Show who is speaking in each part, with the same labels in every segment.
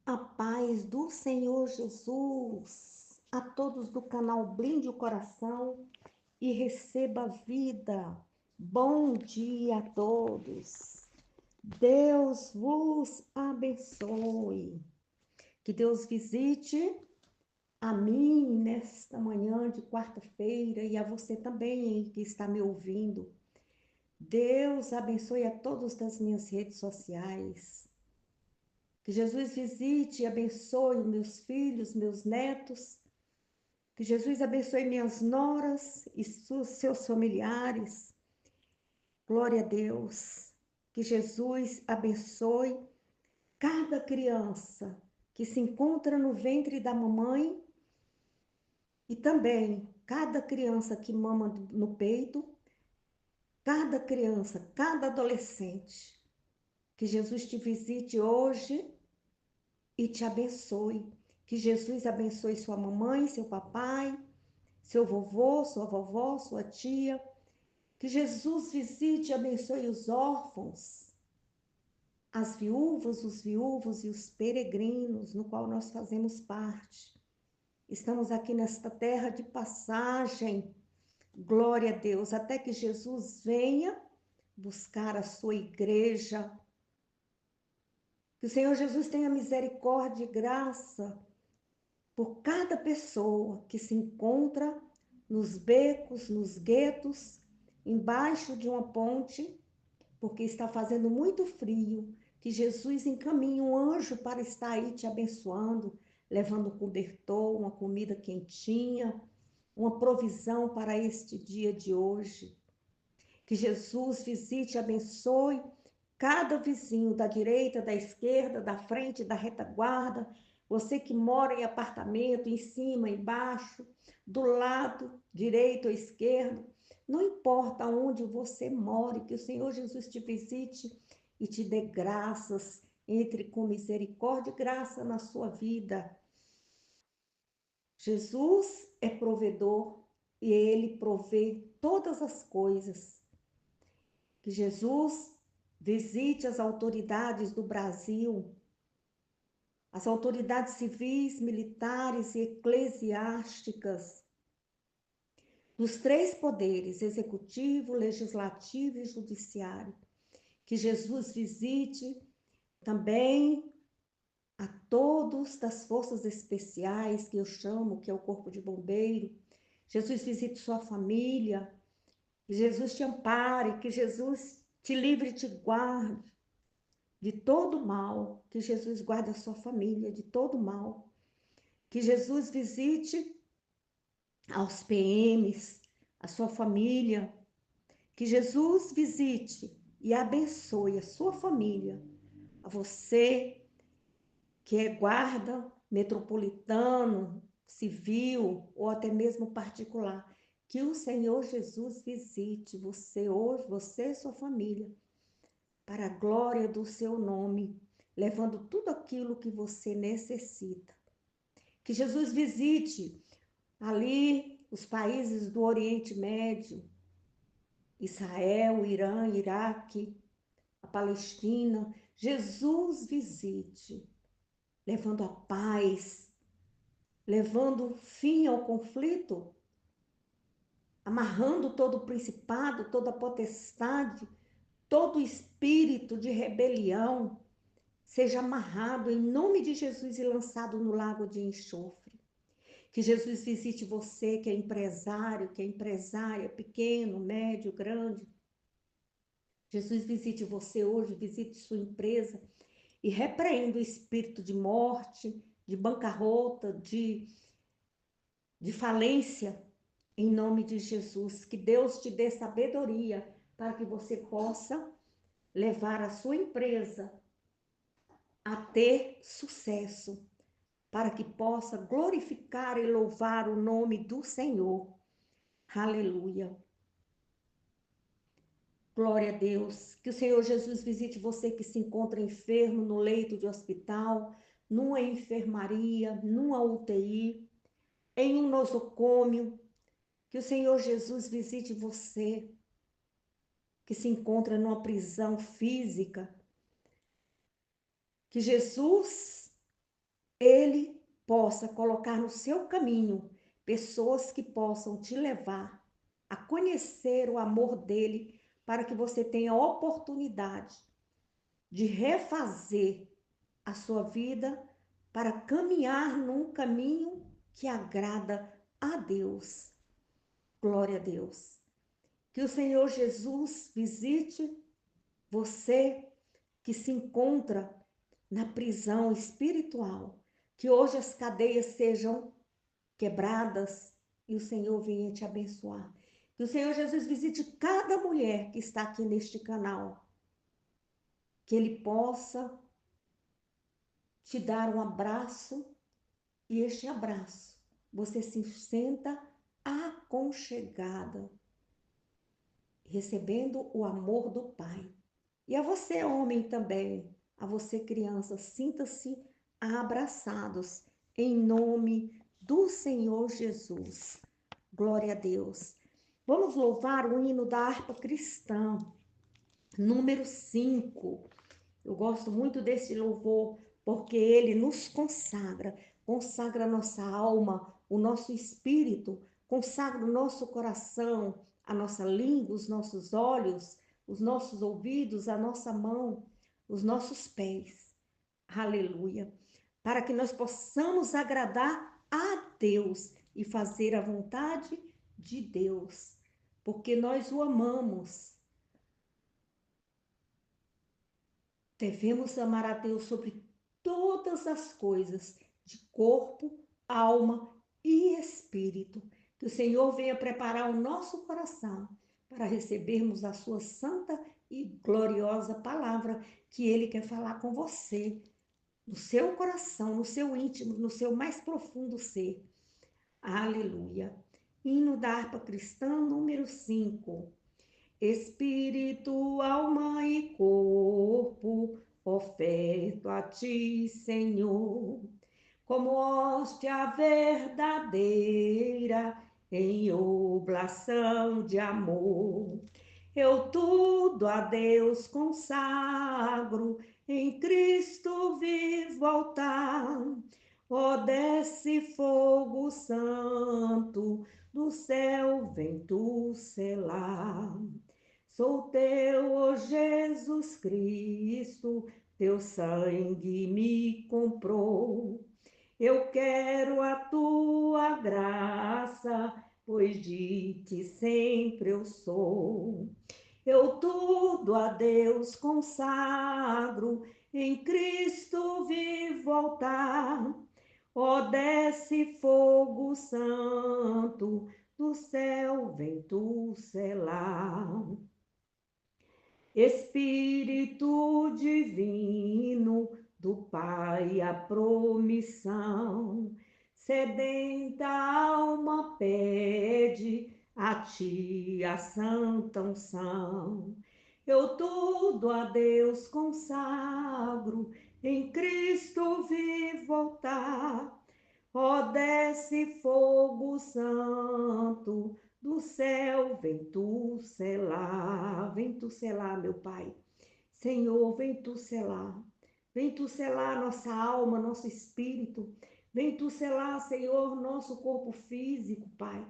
Speaker 1: A paz do Senhor Jesus, a todos do canal Blinde o Coração e receba vida. Bom dia a todos. Deus vos abençoe. Que Deus visite a mim nesta manhã de quarta-feira e a você também que está me ouvindo. Deus abençoe a todos das minhas redes sociais. Que Jesus visite e abençoe meus filhos, meus netos. Que Jesus abençoe minhas noras e seus familiares. Glória a Deus. Que Jesus abençoe cada criança que se encontra no ventre da mamãe e também cada criança que mama no peito, cada criança, cada adolescente. Que Jesus te visite hoje e te abençoe. Que Jesus abençoe sua mamãe, seu papai, seu vovô, sua vovó, sua tia. Que Jesus visite e abençoe os órfãos, as viúvas, os viúvos e os peregrinos, no qual nós fazemos parte. Estamos aqui nesta terra de passagem, glória a Deus, até que Jesus venha buscar a sua igreja. Que o Senhor Jesus tenha misericórdia e graça por cada pessoa que se encontra nos becos, nos guetos, embaixo de uma ponte, porque está fazendo muito frio, que Jesus encaminhe um anjo para estar aí te abençoando, levando um cobertor, uma comida quentinha, uma provisão para este dia de hoje. Que Jesus visite e abençoe cada vizinho da direita, da esquerda, da frente, da retaguarda, você que mora em apartamento, em cima, embaixo, do lado direito ou esquerdo, não importa onde você more, que o Senhor Jesus te visite e te dê graças, entre com misericórdia e graça na sua vida. Jesus é provedor e ele provê todas as coisas. Que Jesus visite as autoridades do Brasil, as autoridades civis, militares e eclesiásticas, dos três poderes, executivo, legislativo e judiciário. Que Jesus visite também a todos das forças especiais, que eu chamo, que é o Corpo de Bombeiro. Jesus visite sua família, que Jesus te ampare, que Jesus te livre e te guarde de todo mal, que Jesus guarde a sua família de todo mal, que Jesus visite aos PMs, a sua família, que Jesus visite e abençoe a sua família, a você que é guarda metropolitano, civil ou até mesmo particular, que o Senhor Jesus visite você hoje, você e sua família, para a glória do seu nome, levando tudo aquilo que você necessita. Que Jesus visite ali os países do Oriente Médio, Israel, Irã, Iraque, a Palestina. Jesus visite, levando a paz, levando fim ao conflito, amarrando todo o principado, toda a potestade, todo espírito de rebelião, seja amarrado em nome de Jesus e lançado no lago de enxofre. Que Jesus visite você que é empresário, que é empresária, pequeno, médio, grande. Jesus visite você hoje, visite sua empresa e repreenda o espírito de morte, de bancarrota, de falência, em nome de Jesus. Que Deus te dê sabedoria para que você possa levar a sua empresa a ter sucesso, para que possa glorificar e louvar o nome do Senhor. Aleluia. Glória a Deus. Que o Senhor Jesus visite você que se encontra enfermo no leito de hospital, numa enfermaria, numa UTI, em um nosocômio. Que o Senhor Jesus visite você que se encontra numa prisão física. Que Jesus Ele possa colocar no seu caminho pessoas que possam te levar a conhecer o amor dele, para que você tenha a oportunidade de refazer a sua vida para caminhar num caminho que agrada a Deus. Glória a Deus. Que o Senhor Jesus visite você que se encontra na prisão espiritual, que hoje as cadeias sejam quebradas e o Senhor venha te abençoar. Que o Senhor Jesus visite cada mulher que está aqui neste canal, que Ele possa te dar um abraço e este abraço você se senta aconchegada, recebendo o amor do Pai. E a você, homem, também, a você, criança, sinta-se abraçados em nome do Senhor Jesus. Glória a Deus. Vamos louvar o hino da harpa cristã, número 5. Eu gosto muito desse louvor, porque ele nos consagra, consagra a nossa alma, o nosso espírito, consagra o nosso coração, a nossa língua, os nossos olhos, os nossos ouvidos, a nossa mão, os nossos pés. Aleluia. Para que nós possamos agradar a Deus e fazer a vontade de Deus, porque nós o amamos. Devemos amar a Deus sobre todas as coisas, de corpo, alma e espírito. Que o Senhor venha preparar o nosso coração para recebermos a sua santa e gloriosa palavra que Ele quer falar com você, no seu coração, no seu íntimo, no seu mais profundo ser. Aleluia. Hino da harpa cristã, número 5. Espírito, alma e corpo, oferto a ti, Senhor, como hóstia verdadeira, em oblação de amor. Eu tudo a Deus consagro, em Cristo vivo altar. Ó, desce fogo santo, do céu vem tu selar. Sou teu, ó Jesus Cristo, teu sangue me comprou. Eu quero a tua graça, pois de ti sempre eu sou. Eu tudo a Deus consagro, em Cristo vivo altar. Ó, desce fogo santo, do céu vem tu selar. Espírito divino do Pai, a promissão, sedenta alma pede a ti a santa unção. Eu tudo a Deus consagro, em Cristo vivo altar. Ó, desce fogo santo, do céu vem tu selar, meu Pai. Senhor, vem tu selar nossa alma, nosso espírito, vem tu selar, Senhor, nosso corpo físico, Pai.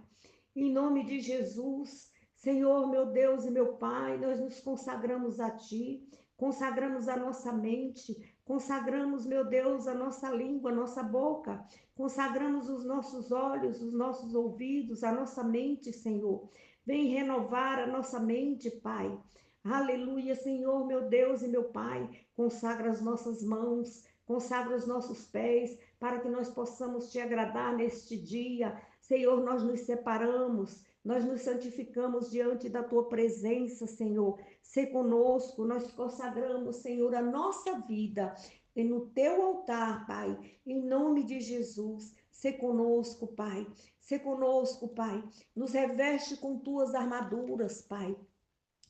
Speaker 1: Em nome de Jesus, Senhor, meu Deus e meu Pai, nós nos consagramos a Ti, consagramos a nossa mente, consagramos, meu Deus, a nossa língua, a nossa boca, consagramos os nossos olhos, os nossos ouvidos, a nossa mente, Senhor. Vem renovar a nossa mente, Pai. Aleluia, Senhor, meu Deus e meu Pai. Consagra as nossas mãos, consagra os nossos pés, para que nós possamos te agradar neste dia. Senhor, nós nos separamos, nós nos santificamos diante da tua presença, Senhor. Sê conosco, nós consagramos, Senhor, a nossa vida e no teu altar, Pai, em nome de Jesus. Sê conosco, Pai. Sê conosco, Pai. Nos reveste com tuas armaduras, Pai.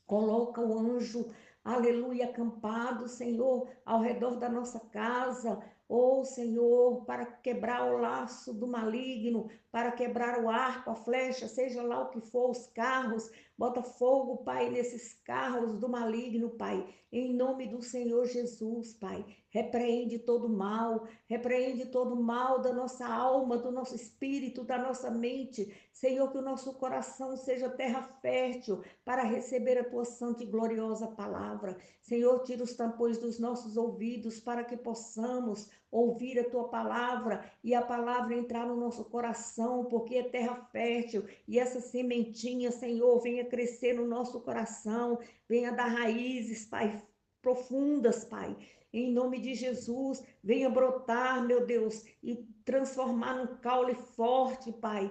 Speaker 1: Coloca o anjo, aleluia, acampado, Senhor, ao redor da nossa casa. oh Senhor, para quebrar o laço do maligno, para quebrar o arco, a flecha, seja lá o que for, os carros, bota fogo, Pai, nesses carros do maligno, Pai, em nome do Senhor Jesus, Pai, repreende todo mal, repreende todo mal da nossa alma, do nosso espírito, da nossa mente, Senhor, que o nosso coração seja terra fértil para receber a tua santa e gloriosa palavra. Senhor, tira os tampões dos nossos ouvidos para que possamos ouvir a tua palavra e a palavra entrar no nosso coração, porque é terra fértil e essa sementinha, Senhor, venha crescer no nosso coração, venha dar raízes, Pai, profundas, Pai. Em nome de Jesus, venha brotar, meu Deus, e transformar num caule forte, Pai,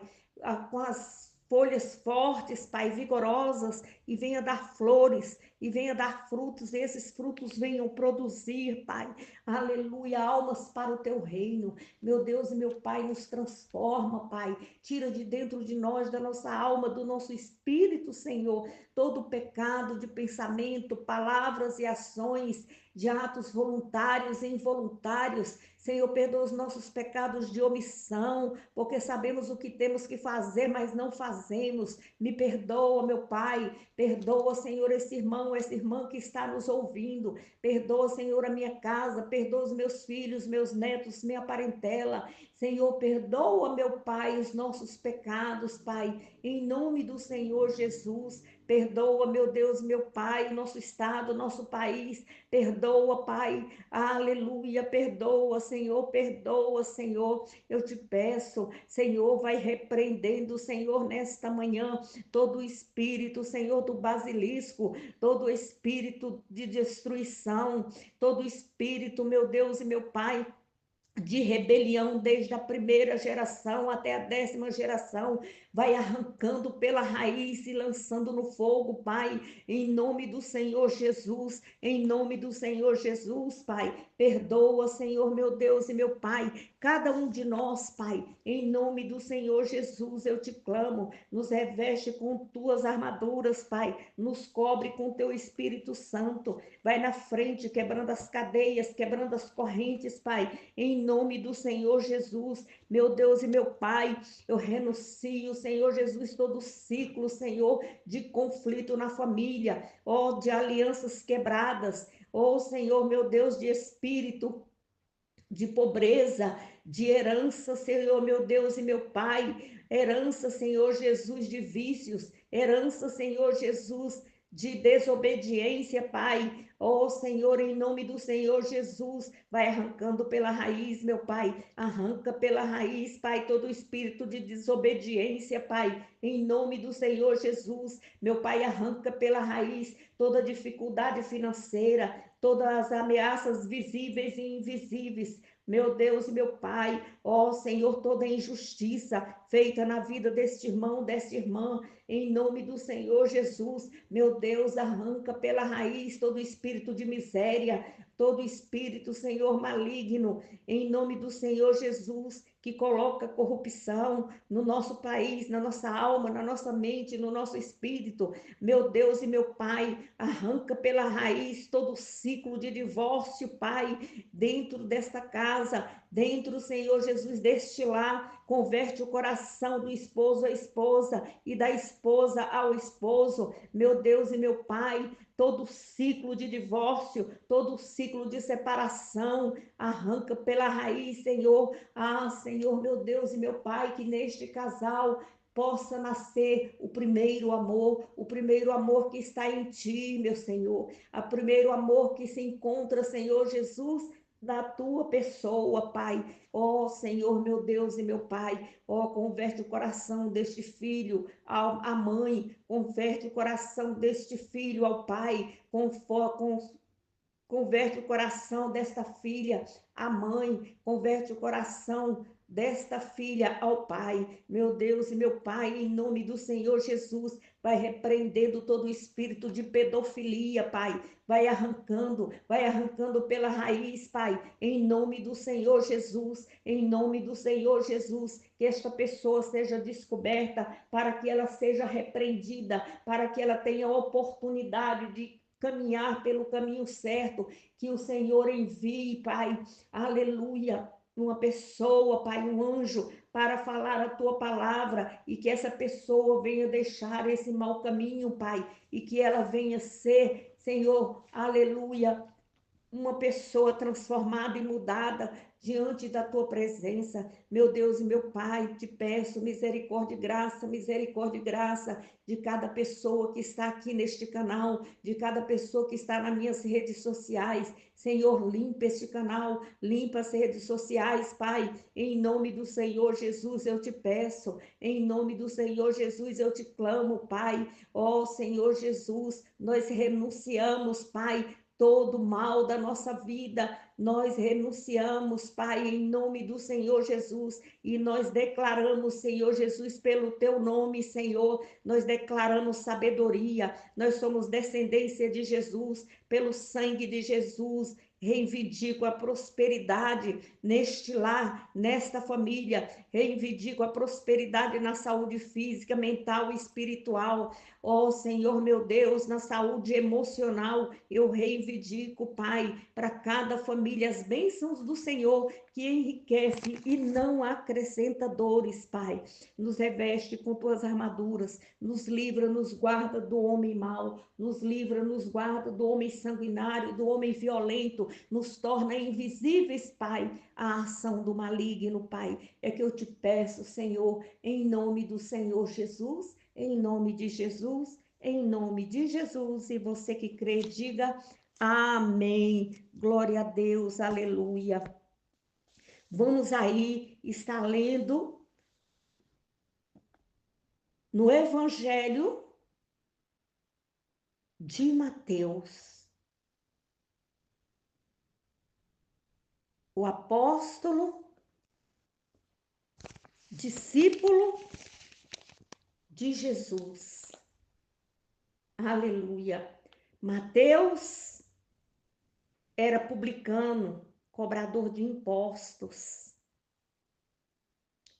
Speaker 1: com as folhas fortes, Pai, vigorosas, e venha dar flores, e venha dar frutos, e esses frutos venham produzir, Pai, aleluia, almas para o teu reino, meu Deus e meu Pai, nos transforma, Pai, tira de dentro de nós, da nossa alma, do nosso espírito, Senhor, todo o pecado de pensamento, palavras e ações, de atos voluntários e involuntários. Senhor, perdoa os nossos pecados de omissão, porque sabemos o que temos que fazer, mas não fazemos. Me perdoa, meu Pai. Perdoa, Senhor, esse irmão, essa irmã que está nos ouvindo. Perdoa, Senhor, a minha casa. Perdoa os meus filhos, meus netos, minha parentela. Senhor, perdoa, meu Pai, os nossos pecados, Pai. Em nome do Senhor Jesus. Perdoa, meu Deus, meu Pai, nosso estado, nosso país. Perdoa, Pai. Aleluia. Perdoa, Senhor. Perdoa, Senhor. Eu te peço, Senhor, vai repreendendo, Senhor, nesta manhã, todo o espírito, Senhor, do basilisco, todo o espírito de destruição, todo o espírito, meu Deus e meu Pai, de rebelião desde a primeira geração até a 10ª geração, vai arrancando pela raiz e lançando no fogo, Pai, em nome do Senhor Jesus, em nome do Senhor Jesus, Pai, perdoa, Senhor, meu Deus e meu Pai, cada um de nós, Pai, em nome do Senhor Jesus, eu te clamo, nos reveste com tuas armaduras, Pai, nos cobre com teu Espírito Santo, vai na frente, quebrando as cadeias, quebrando as correntes, Pai, em nome do Senhor Jesus, meu Deus e meu Pai, eu renuncio, Senhor Jesus, todo ciclo, Senhor, de conflito na família, ó, de alianças quebradas, ó, Senhor, meu Deus, de espírito de pobreza, de herança, Senhor, meu Deus e meu Pai, herança, Senhor Jesus, de vícios, herança, Senhor Jesus, de desobediência, Pai. Oh, Senhor, em nome do Senhor Jesus, vai arrancando pela raiz, meu Pai, arranca pela raiz, Pai, todo o espírito de desobediência, Pai, em nome do Senhor Jesus, meu Pai, arranca pela raiz toda dificuldade financeira, todas as ameaças visíveis e invisíveis, meu Deus e meu Pai, ó Senhor, toda injustiça feita na vida deste irmão, desta irmã, em nome do Senhor Jesus, meu Deus, arranca pela raiz todo espírito de miséria, todo espírito, Senhor, maligno, em nome do Senhor Jesus, que coloca corrupção no nosso país, na nossa alma, na nossa mente, no nosso espírito, meu Deus e meu Pai, arranca pela raiz todo ciclo de divórcio, Pai, dentro desta casa, dentro, Senhor Jesus, deste lar, converte o coração do esposo à esposa e da esposa ao esposo, meu Deus e meu Pai, todo ciclo de divórcio, todo ciclo de separação, arranca pela raiz, Senhor, Senhor, meu Deus e meu Pai, que neste casal possa nascer o primeiro amor que está em ti, meu Senhor, o primeiro amor que se encontra, Senhor Jesus, na tua pessoa, Pai. Ó Senhor, meu Deus e meu Pai, ó, converte o coração deste filho à mãe, converte o coração deste filho ao pai, converte o coração desta filha à mãe, converte o coração desta filha ao pai. Meu Deus e meu Pai, em nome do Senhor Jesus, vai repreendendo todo o espírito de pedofilia, Pai. Vai arrancando pela raiz, Pai, em nome do Senhor Jesus, em nome do Senhor Jesus, que esta pessoa seja descoberta, para que ela seja repreendida, para que ela tenha a oportunidade de caminhar pelo caminho certo, que o Senhor envie, Pai, aleluia, uma pessoa, Pai, um anjo, para falar a tua palavra e que essa pessoa venha deixar esse mau caminho, Pai, e que ela venha ser, Senhor, aleluia, uma pessoa transformada e mudada diante da tua presença. Meu Deus e meu Pai, te peço misericórdia e graça de cada pessoa que está aqui neste canal, de cada pessoa que está nas minhas redes sociais. Senhor, limpa este canal, limpa as redes sociais, Pai. Em nome do Senhor Jesus eu te peço, em nome do Senhor Jesus eu te clamo, Pai. Ó Senhor Jesus, nós renunciamos, Pai, todo mal da nossa vida, nós renunciamos, Pai, em nome do Senhor Jesus, e nós declaramos, Senhor Jesus, pelo teu nome, Senhor, nós declaramos sabedoria, nós somos descendência de Jesus, pelo sangue de Jesus, reivindico a prosperidade neste lar, nesta família, reivindico a prosperidade na saúde física, mental e espiritual, ó Senhor meu Deus, na saúde emocional, eu reivindico, Pai, para cada família as bênçãos do Senhor que enriquece e não acrescenta dores, Pai. Nos reveste com tuas armaduras, nos livra, nos guarda do homem mau, nos livra, nos guarda do homem sanguinário, do homem violento, nos torna invisíveis, Pai, a ação do maligno, Pai. É que eu te peço, Senhor, em nome do Senhor Jesus, em nome de Jesus, em nome de Jesus. E você que crê, diga amém. Glória a Deus, aleluia. Vamos aí estar lendo no Evangelho de Mateus. O apóstolo, discípulo de Jesus. Aleluia. Mateus era publicano, cobrador de impostos.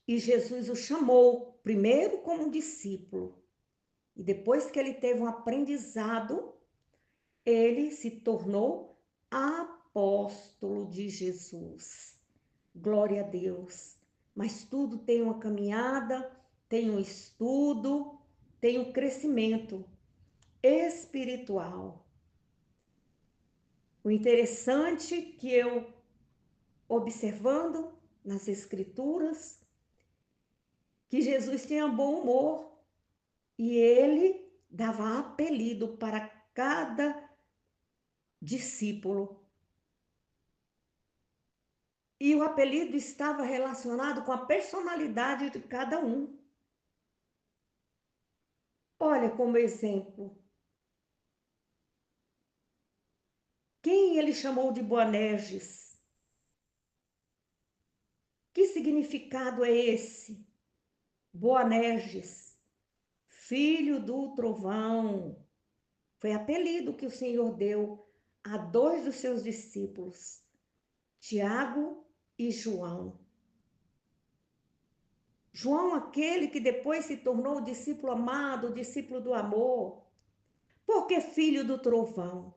Speaker 1: E Jesus o chamou primeiro como discípulo. E depois que ele teve um aprendizado, ele se tornou apóstolo de Jesus. Glória a Deus. Mas tudo tem uma caminhada, tem um estudo, tem um crescimento espiritual. O interessante que eu, observando nas Escrituras, que Jesus tinha bom humor e ele dava apelido para cada discípulo. E o apelido estava relacionado com a personalidade de cada um. Olha como exemplo. Quem ele chamou de Boanerges? Que significado é esse? Boanerges, filho do trovão. Foi apelido que o Senhor deu a dois dos seus discípulos, Tiago e João. João, aquele que depois se tornou o discípulo amado, o discípulo do amor. Por que filho do trovão?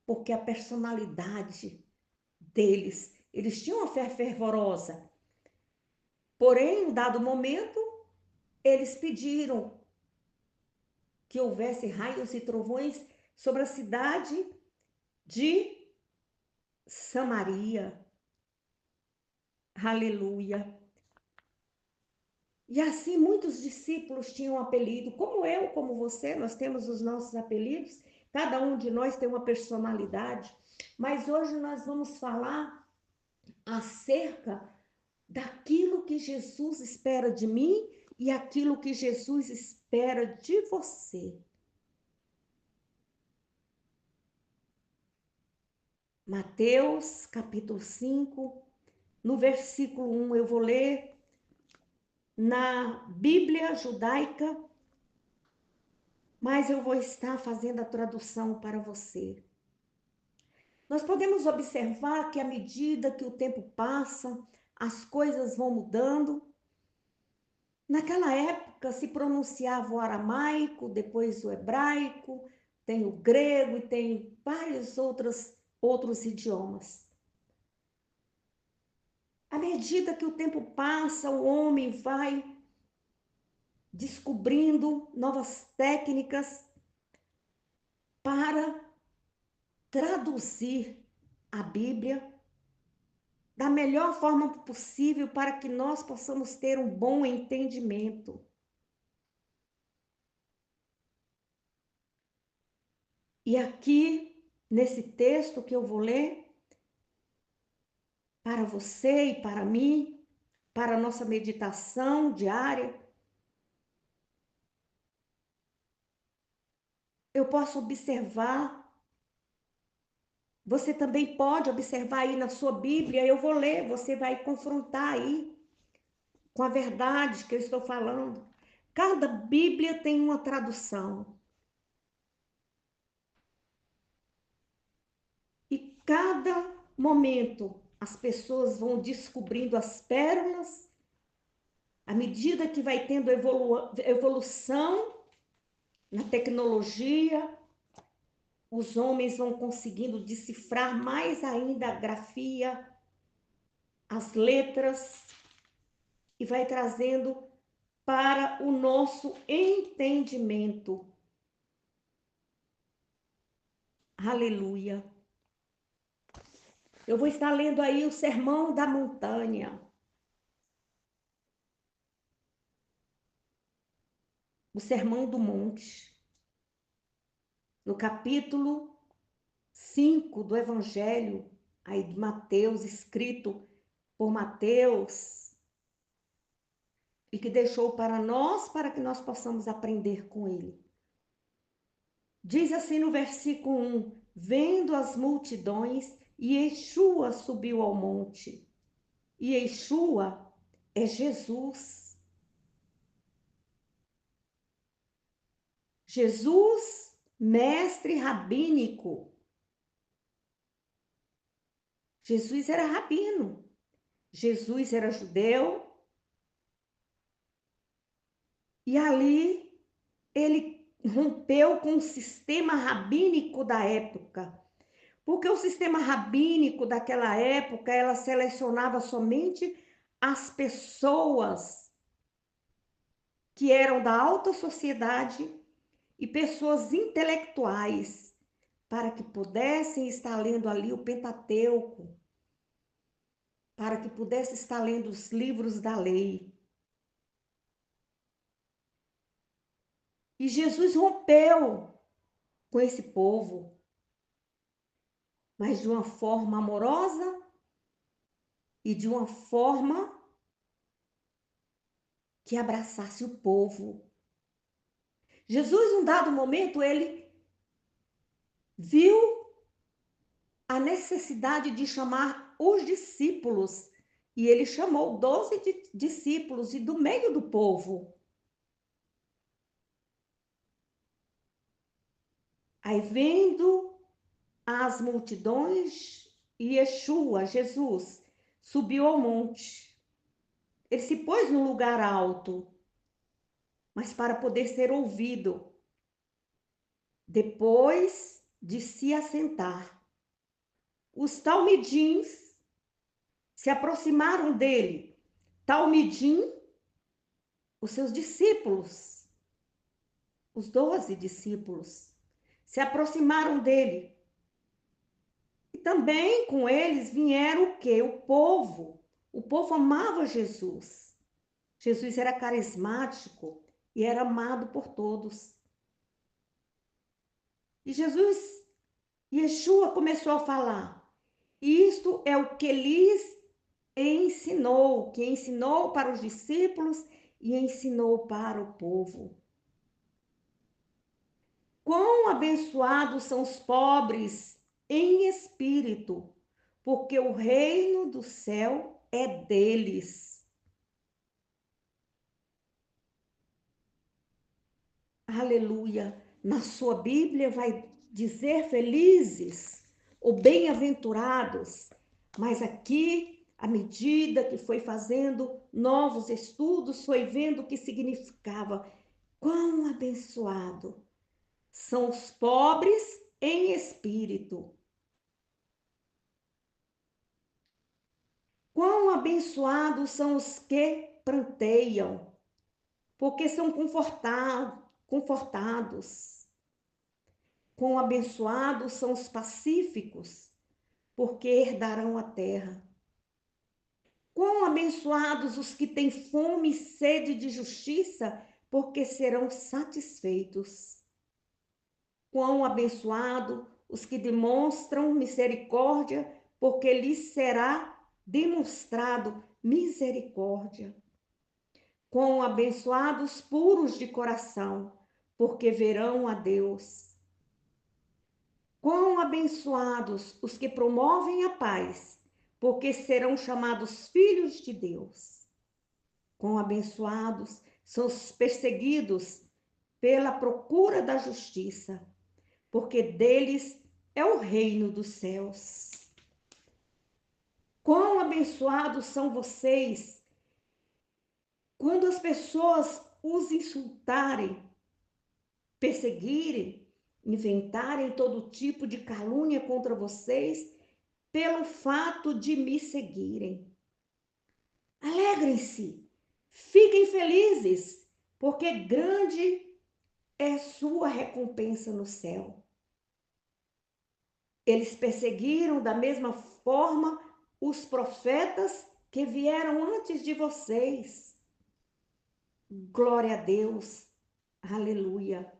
Speaker 1: Porque a personalidade deles, eles tinham uma fé fervorosa. Porém, em dado momento, eles pediram que houvesse raios e trovões sobre a cidade de Samaria. Aleluia. E assim muitos discípulos tinham apelido, como eu, como você, nós temos os nossos apelidos, cada um de nós tem uma personalidade, mas hoje nós vamos falar acerca daquilo que Jesus espera de mim e aquilo que Jesus espera de você. Mateus, capítulo 5, no versículo 1, eu vou ler na Bíblia judaica, mas eu vou estar fazendo a tradução para você. Nós podemos observar que à medida que o tempo passa, as coisas vão mudando. Naquela época se pronunciava o aramaico, depois o hebraico, tem o grego e tem vários outros idiomas. À medida que o tempo passa, o homem vai descobrindo novas técnicas para traduzir a Bíblia da melhor forma possível para que nós possamos ter um bom entendimento. E aqui, nesse texto que eu vou ler, para você e para mim, para a nossa meditação diária, eu posso observar, você também pode observar aí na sua Bíblia, eu vou ler, você vai confrontar aí com a verdade que eu estou falando. Cada Bíblia tem uma tradução. E cada momento as pessoas vão descobrindo as pérolas, à medida que vai tendo evolução na tecnologia, os homens vão conseguindo decifrar mais ainda a grafia, as letras, e vai trazendo para o nosso entendimento. Aleluia. Eu vou estar lendo aí o Sermão da Montanha. O Sermão do Monte. No capítulo 5 do Evangelho, aí de Mateus, escrito por Mateus, e que deixou para que nós possamos aprender com ele. Diz assim no versículo 1, vendo as multidões, Yeshua subiu ao monte. E Yeshua é Jesus. Jesus, mestre rabínico. Jesus era rabino. Jesus era judeu. E ali ele rompeu com o sistema rabínico da época. Porque o sistema rabínico daquela época, ela selecionava somente as pessoas que eram da alta sociedade e pessoas intelectuais, para que pudessem estar lendo ali o Pentateuco, para que pudessem estar lendo os livros da lei. E Jesus rompeu com esse povo, mas de uma forma amorosa e de uma forma que abraçasse o povo. Jesus, num dado momento, ele viu a necessidade de chamar os discípulos, e ele chamou 12 discípulos e do meio do povo. Aí, vendo as multidões, Yeshua, Jesus, subiu ao monte. Ele se pôs num lugar alto, mas para poder ser ouvido. Depois de se assentar, os talmidins se aproximaram dele. Talmidim, os seus discípulos, os 12 discípulos, se aproximaram dele. E também com eles vieram o quê? O povo. O povo amava Jesus. Jesus era carismático e era amado por todos. E Jesus, Yeshua começou a falar. Isto é o que lhes ensinou, que ensinou para os discípulos e ensinou para o povo. Quão abençoados são os pobres em espírito, porque o reino do céu é deles. Aleluia. Na sua Bíblia vai dizer felizes ou bem-aventurados, mas aqui, à medida que foi fazendo novos estudos, foi vendo o que significava. Quão abençoado. são os pobres em espírito. Quão abençoados são os que pranteiam, porque são confortados. Quão abençoados são os pacíficos, porque herdarão a terra. Quão abençoados os que têm fome e sede de justiça, porque serão satisfeitos. Quão abençoados os que demonstram misericórdia, porque lhes será demonstrado misericórdia. Quão abençoados puros de coração, porque verão a Deus. Quão abençoados os que promovem a paz, porque serão chamados filhos de Deus. Quão abençoados são os perseguidos pela procura da justiça, porque deles é o reino dos céus. Quão abençoados são vocês quando as pessoas os insultarem, perseguirem, inventarem todo tipo de calúnia contra vocês pelo fato de me seguirem. Alegrem-se, fiquem felizes, porque grande é sua recompensa no céu. Eles perseguiram da mesma forma os profetas que vieram antes de vocês. Glória a Deus, aleluia.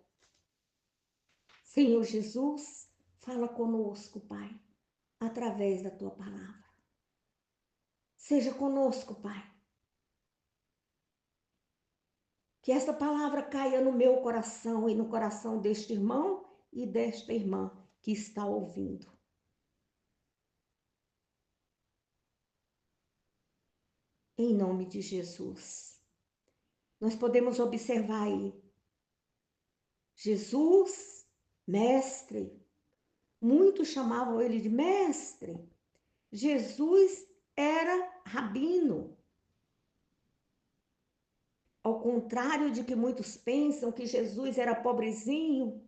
Speaker 1: Senhor Jesus, fala conosco, Pai, através da tua palavra. Seja conosco, Pai. Que esta palavra caia no meu coração e no coração deste irmão e desta irmã que está ouvindo. Em nome de Jesus. Nós podemos observar aí. Jesus, mestre. Muitos chamavam ele de mestre. Jesus era rabino. Ao contrário de que muitos pensam que Jesus era pobrezinho,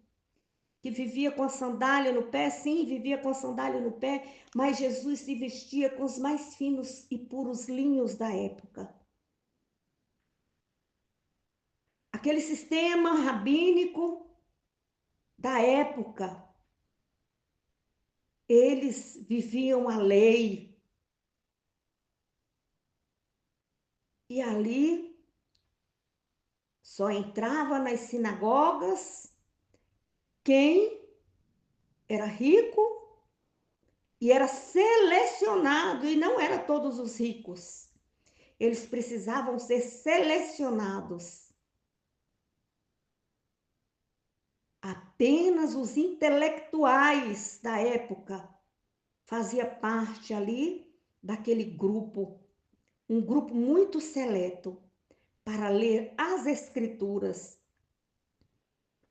Speaker 1: que vivia com a sandália no pé, sim, vivia com a sandália no pé, mas Jesus se vestia com os mais finos e puros linhos da época. Aquele sistema rabínico da época, eles viviam a lei. E ali só entrava nas sinagogas quem era rico e era selecionado, e não era todos os ricos. Eles precisavam ser selecionados. Apenas os intelectuais da época fazia parte ali daquele grupo, um grupo muito seleto para ler as escrituras.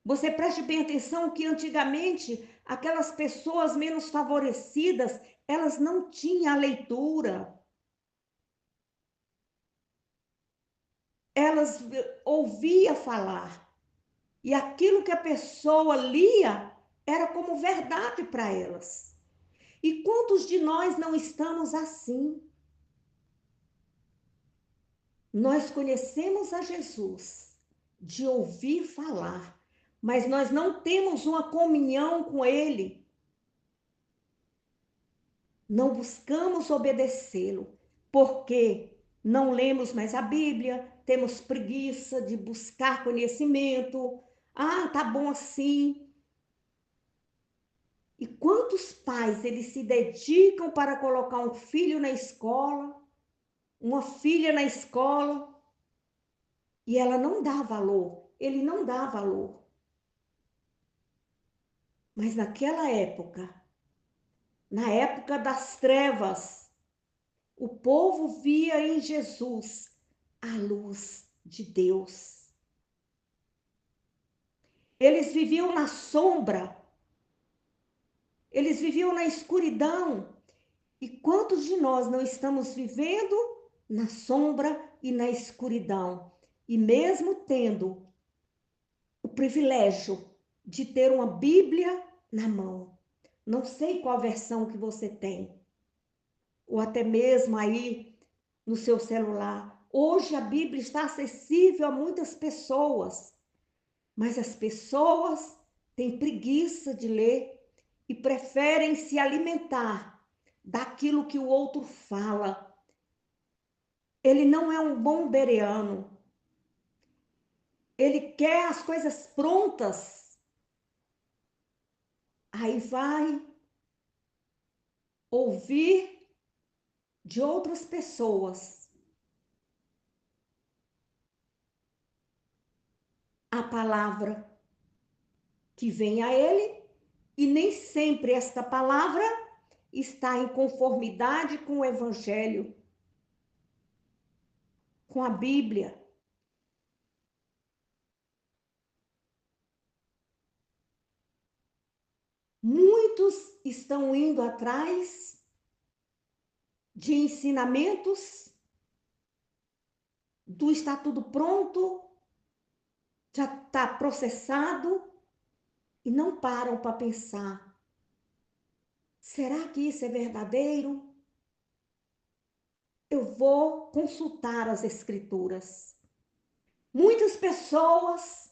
Speaker 1: Você preste bem atenção que antigamente aquelas pessoas menos favorecidas, elas não tinham a leitura. Elas ouviam falar. E aquilo que a pessoa lia era como verdade para elas. E quantos de nós não estamos assim? Nós conhecemos a Jesus de ouvir falar, mas nós não temos uma comunhão com Ele. Não buscamos obedecê-lo, porque não lemos mais a Bíblia, temos preguiça de buscar conhecimento. Ah, tá bom assim. E quantos pais eles se dedicam para colocar um filho na escola, uma filha na escola, e ela não dá valor, ele não dá valor. Mas naquela época, na época das trevas, o povo via em Jesus a luz de Deus. Eles viviam na sombra, eles viviam na escuridão. E quantos de nós não estamos vivendo na sombra e na escuridão? E mesmo tendo o privilégio de ter uma Bíblia na mão. Não sei qual versão que você tem, ou até mesmo aí no seu celular. Hoje a Bíblia está acessível a muitas pessoas, mas as pessoas têm preguiça de ler e preferem se alimentar daquilo que o outro fala. Ele não é um bom bereano. Ele quer as coisas prontas. Aí vai ouvir de outras pessoas a palavra que vem a ele, e nem sempre esta palavra está em conformidade com o Evangelho, com a Bíblia. Muitos estão indo atrás de ensinamentos do está tudo pronto, já está processado, e não param para pensar: será que isso é verdadeiro? Eu vou consultar as Escrituras. Muitas pessoas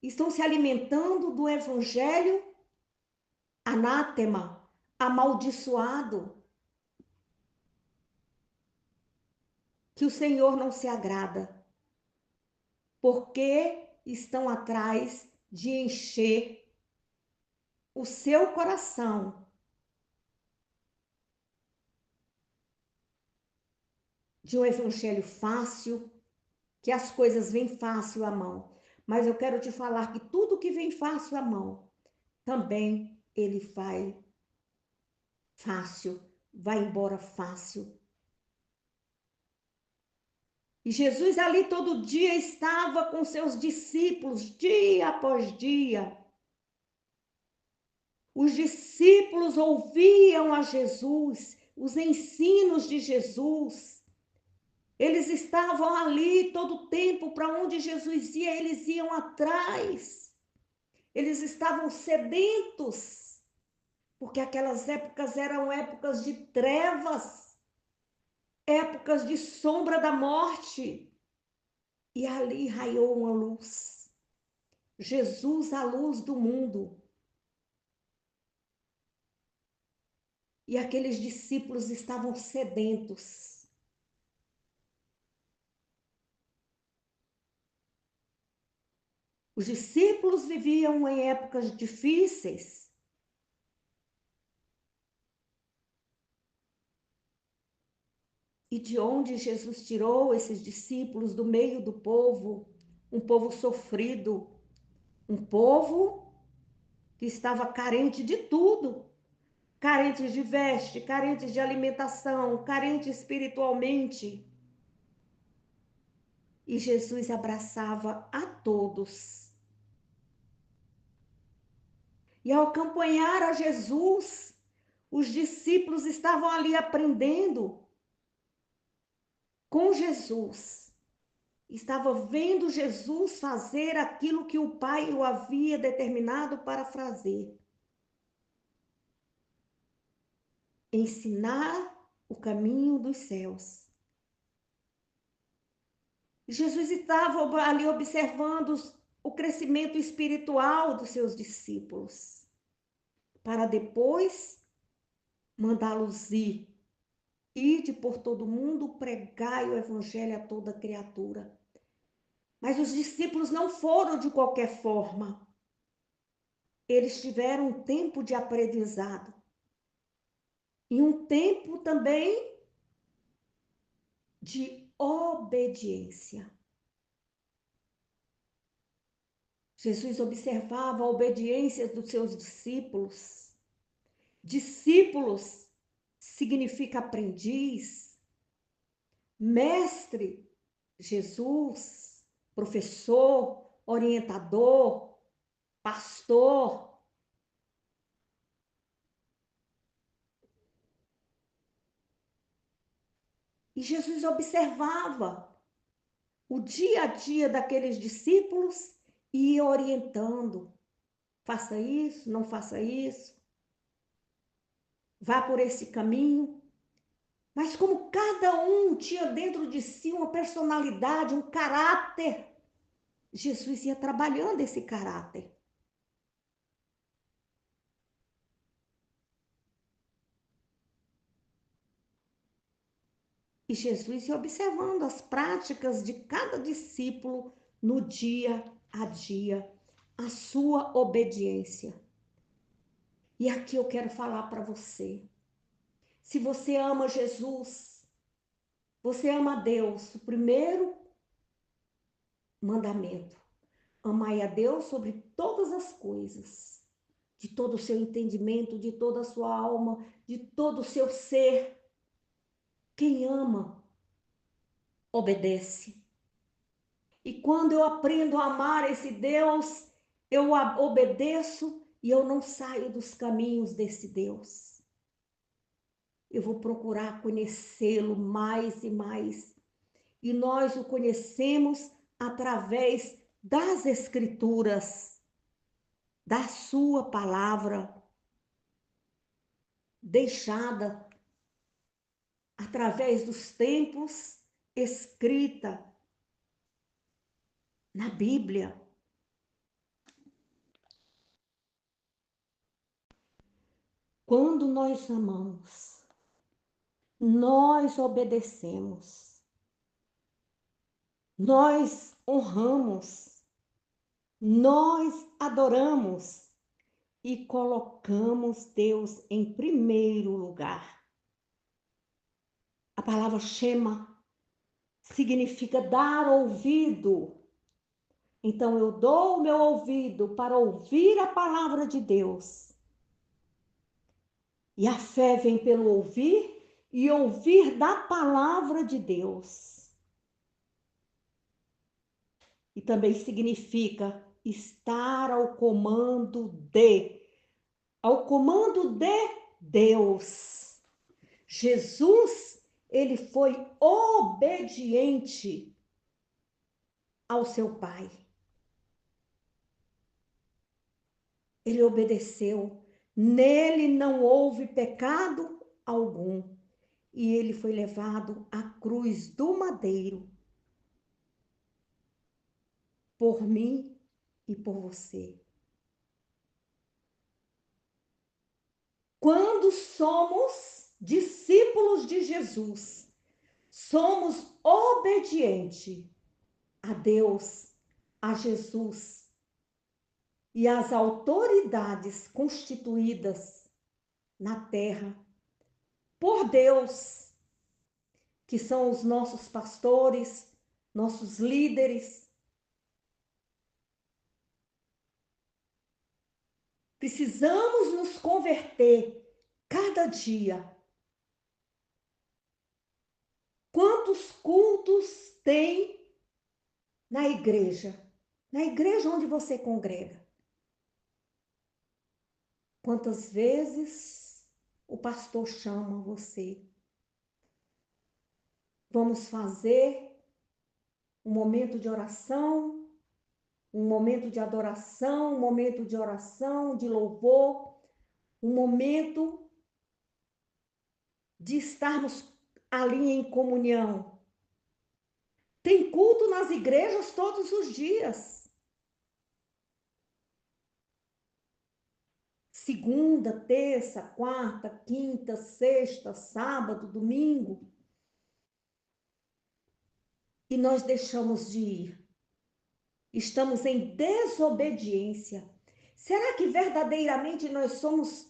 Speaker 1: estão se alimentando do evangelho anátema, amaldiçoado, que o Senhor não se agrada, porque estão atrás de encher o seu coração de um evangelho fácil, que as coisas vêm fácil à mão. Mas eu quero te falar que tudo que vem fácil à mão, também ele vai fácil, vai embora fácil. E Jesus ali todo dia estava com seus discípulos, dia após dia. Os discípulos ouviam a Jesus, os ensinos de Jesus. Eles estavam ali todo o tempo, para onde Jesus ia, eles iam atrás. Eles estavam sedentos, porque aquelas épocas eram épocas de trevas, épocas de sombra da morte. E ali raiou uma luz. Jesus, a luz do mundo. E aqueles discípulos estavam sedentos. Os discípulos viviam em épocas difíceis. E de onde Jesus tirou esses discípulos? Do meio do povo, um povo sofrido, um povo que estava carente de tudo, carente de veste, carente de alimentação, carente espiritualmente. E Jesus abraçava a todos. E ao acompanhar a Jesus, os discípulos estavam ali aprendendo com Jesus. Estava vendo Jesus fazer aquilo que o Pai o havia determinado para fazer. Ensinar o caminho dos céus. Jesus estava ali observando o crescimento espiritual dos seus discípulos, para depois mandá-los ir. Ide por todo mundo, pregai o evangelho a toda criatura. Mas os discípulos não foram de qualquer forma. Eles tiveram um tempo de aprendizado. E um tempo também de obediência. Jesus observava a obediência dos seus discípulos. Discípulos significa aprendiz, mestre, Jesus, professor, orientador, pastor. E Jesus observava o dia a dia daqueles discípulos e orientando. Faça isso, não faça isso. Vá por esse caminho. Mas como cada um tinha dentro de si uma personalidade, um caráter, Jesus ia trabalhando esse caráter. E Jesus ia observando as práticas de cada discípulo no dia a dia, a sua obediência. E aqui eu quero falar para você. Se você ama Jesus, você ama Deus, o primeiro mandamento. Amai a Deus sobre todas as coisas, de todo o seu entendimento, de toda a sua alma, de todo o seu ser. Quem ama, obedece. E quando eu aprendo a amar esse Deus, eu obedeço e eu não saio dos caminhos desse Deus. Eu vou procurar conhecê-lo mais e mais. E nós o conhecemos através das Escrituras, da sua palavra, deixada através dos tempos, escrita na Bíblia. Quando nós amamos, nós obedecemos, nós honramos, nós adoramos e colocamos Deus em primeiro lugar. A palavra Shema significa dar ouvido. Então eu dou o meu ouvido para ouvir a palavra de Deus. E a fé vem pelo ouvir e ouvir da palavra de Deus. E também significa estar ao comando de Deus. Jesus, ele foi obediente ao seu Pai. Ele obedeceu. Nele não houve pecado algum. E ele foi levado à cruz do madeiro por mim e por você. Quando somos discípulos de Jesus, somos obedientes a Deus, a Jesus e às autoridades constituídas na terra por Deus, que são os nossos pastores, nossos líderes. Precisamos nos converter cada dia. Quantos cultos tem na igreja? Na igreja onde você congrega? Quantas vezes o pastor chama você? Vamos fazer um momento de oração, um momento de adoração, um momento de oração, de louvor, um momento de estarmos ali em comunhão. Tem culto nas igrejas todos os dias. Segunda, terça, quarta, quinta, sexta, sábado, domingo. E nós deixamos de ir. Estamos em desobediência. Será que verdadeiramente nós somos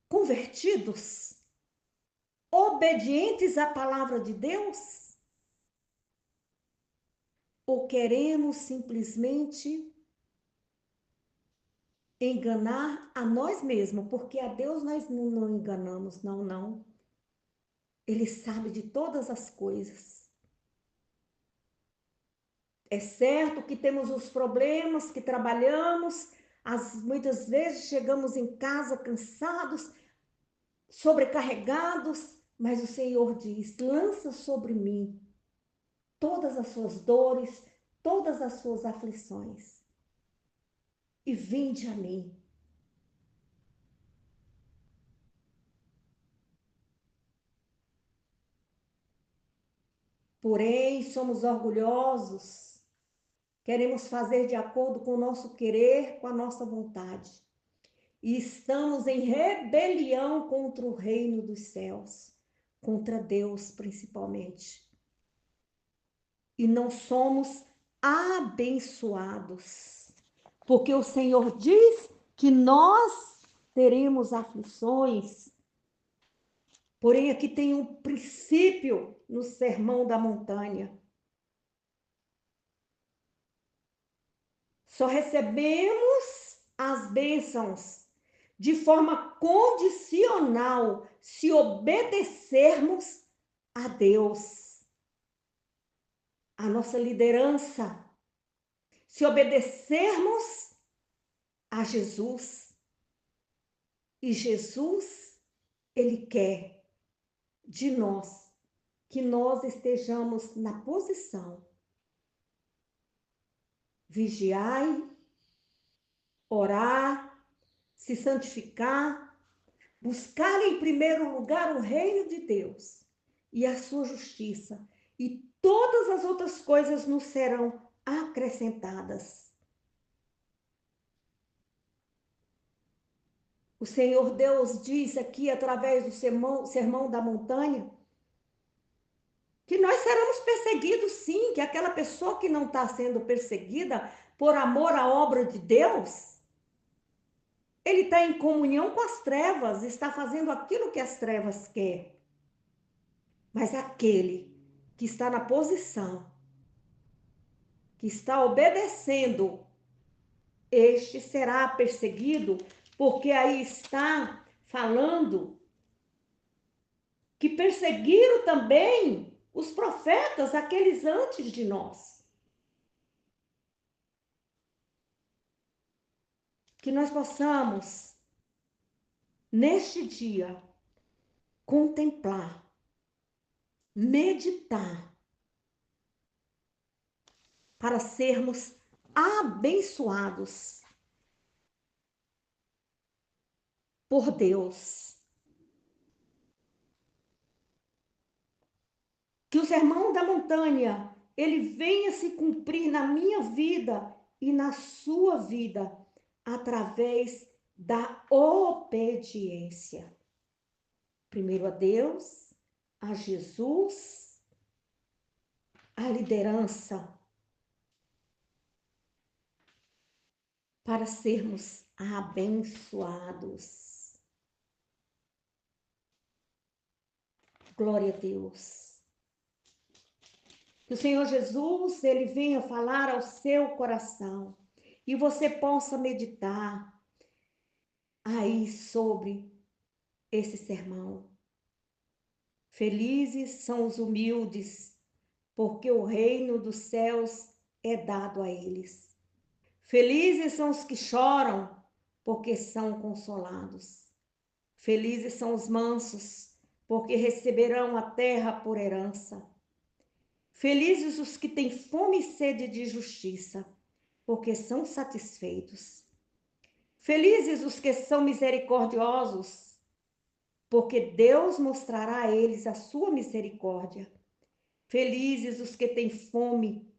Speaker 1: convertidos? Obedientes à palavra de Deus? Ou queremos simplesmente enganar a nós mesmos? Porque a Deus nós não enganamos, não. Ele sabe de todas as coisas. É certo que temos os problemas, que trabalhamos, muitas vezes chegamos em casa cansados, sobrecarregados, mas o Senhor diz: lança sobre mim todas as suas dores, todas as suas aflições e vinde a mim. Porém, somos orgulhosos, queremos fazer de acordo com o nosso querer, com a nossa vontade. E estamos em rebelião contra o reino dos céus, contra Deus principalmente. E não somos abençoados, porque o Senhor diz que nós teremos aflições. Porém, aqui tem um princípio no Sermão da Montanha. Só recebemos as bênçãos de forma condicional se obedecermos a Deus, a nossa liderança, se obedecermos a Jesus. E Jesus, ele quer de nós que nós estejamos na posição vigiai, orar, se santificar, buscar em primeiro lugar o reino de Deus e a sua justiça, e todas as outras coisas nos serão acrescentadas. O Senhor Deus diz aqui, através do sermão da montanha, que nós seremos perseguidos sim, que aquela pessoa que não está sendo perseguida por amor à obra de Deus, ele está em comunhão com as trevas, está fazendo aquilo que as trevas querem. Mas aquele que está na posição, que está obedecendo, este será perseguido, porque aí está falando que perseguiram também os profetas, aqueles antes de nós. Que nós possamos, neste dia, contemplar, meditar, para sermos abençoados por Deus. Que o sermão da montanha, ele venha se cumprir na minha vida e na sua vida, através da obediência. Primeiro a Deus, a Jesus, a liderança, para sermos abençoados. Glória a Deus. Que o Senhor Jesus, ele venha falar ao seu coração e você possa meditar aí sobre esse sermão. Felizes são os humildes, porque o reino dos céus é dado a eles. Felizes são os que choram, porque são consolados. Felizes são os mansos, porque receberão a terra por herança. Felizes os que têm fome e sede de justiça, porque são satisfeitos. Felizes os que são misericordiosos, porque Deus mostrará a eles a sua misericórdia. Felizes os que têm fome,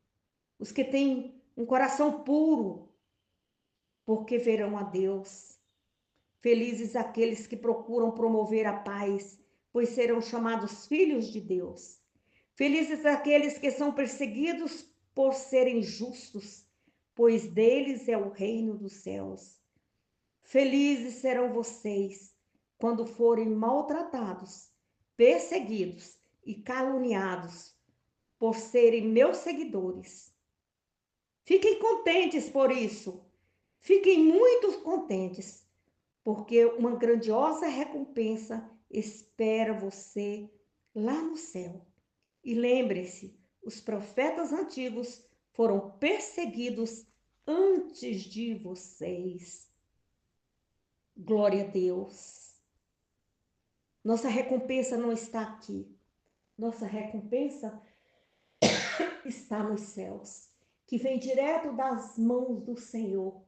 Speaker 1: os que têm um coração puro, porque verão a Deus. Felizes aqueles que procuram promover a paz, pois serão chamados filhos de Deus. Felizes aqueles que são perseguidos por serem justos, pois deles é o reino dos céus. Felizes serão vocês quando forem maltratados, perseguidos e caluniados por serem meus seguidores. Fiquem contentes por isso. Fiquem muito contentes, porque uma grandiosa recompensa espera você lá no céu. E lembre-se, os profetas antigos foram perseguidos antes de vocês. Glória a Deus. Nossa recompensa não está aqui. Nossa recompensa está nos céus. que vem direto das mãos do Senhor,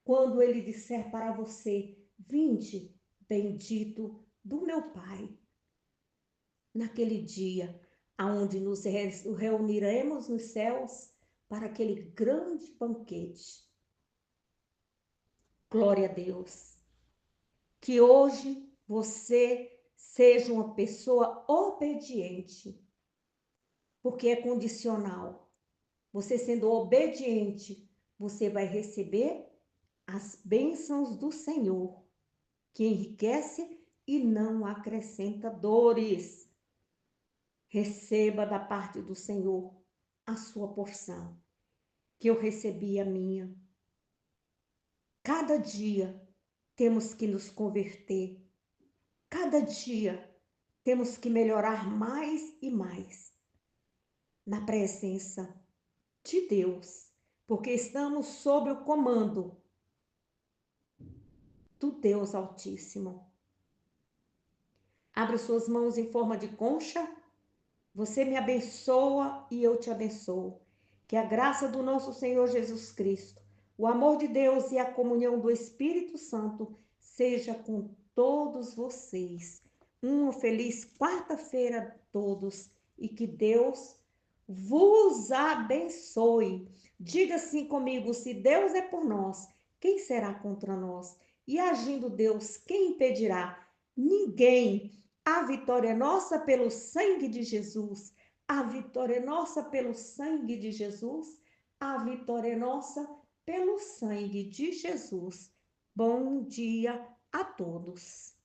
Speaker 1: quando Ele disser para você: vinde, bendito do meu Pai. Naquele dia, aonde nos reuniremos nos céus para aquele grande banquete. Glória a Deus. Que hoje você seja uma pessoa obediente, porque é condicional. Você sendo obediente, você vai receber as bênçãos do Senhor, que enriquece e não acrescenta dores. Receba da parte do Senhor a sua porção, que eu recebi a minha. Cada dia temos que nos converter. Cada dia temos que melhorar mais e mais na presença de Deus, porque estamos sob o comando do Deus Altíssimo. Abre suas mãos em forma de concha. Você me abençoa e eu te abençoo. Que a graça do nosso Senhor Jesus Cristo, o amor de Deus e a comunhão do Espírito Santo seja com todos vocês. Uma feliz quarta-feira a todos e que Deus vos abençoe. Diga assim comigo: se Deus é por nós, quem será contra nós? E agindo Deus, quem impedirá? Ninguém. A vitória é nossa pelo sangue de Jesus. A vitória é nossa pelo sangue de Jesus. A vitória é nossa pelo sangue de Jesus. Bom dia a todos.